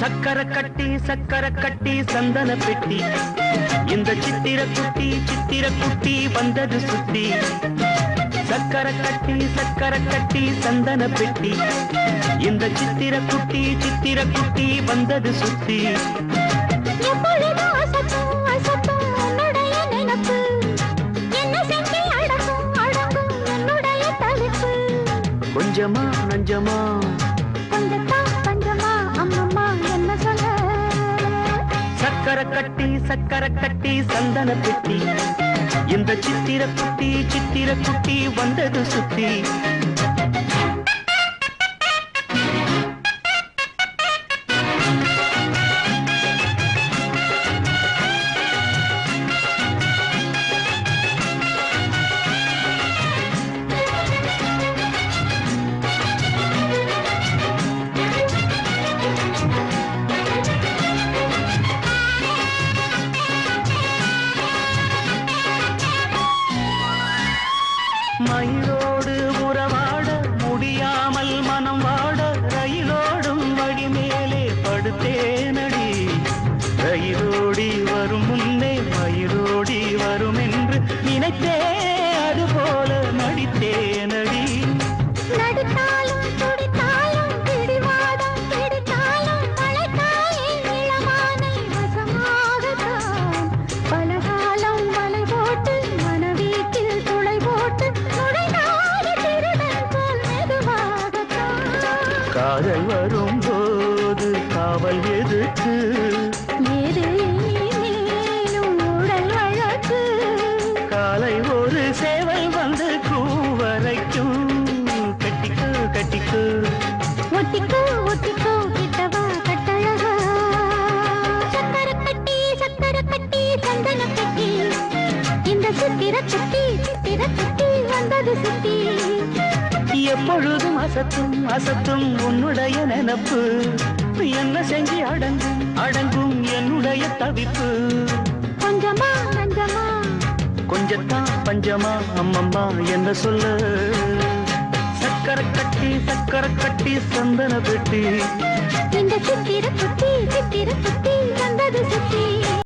சக்கர கட்டி சந்தன பெட்டி இந்த சித்திர குட்டி வந்தது சுத்தி சக்கர கட்டி சந்தன பெட்டி இந்த சித்திர குட்டி வந்தது சுத்தி கொஞ்சமா நஞ்சமா சக்கர கட்டி சந்தன பெட்டி இந்த சித்திர குட்டி வந்தது சுத்தி மயிலோடு உறவாட முடியாமல் மனம் வாட ரயிலோடும் வழி மேலே படுத்தேனடி ரயிலோடி வரும் முன்னே மயிலோடி வரும் என்று நினைத்தே அதுபோல நடித்தேனடி காதல் வரும்போது காவல் எதுக்கு காலை ஒரு சேவை வந்து கூவரைக்கும் கட்டிக்கு ஒட்டிக்கோ கிட்டவா கட்டழகா சக்கர கட்டி சந்தன கட்டி இந்த சித்திர குட்டி வந்தது சுத்தி எப்பொழுதும் அசத்தும் உன்னுடைய நினப்பு என்ன செஞ்சு அடங்கும் என்னுடைய தவிப்பு கொஞ்சமா நஞ்சமா கொஞ்சத்தான் பஞ்சமா அம்மம்மா என்ன சொல்ல சக்கர கட்டி சந்தன பெட்டி இந்த சித்திர குட்டி வந்தது சுத்தி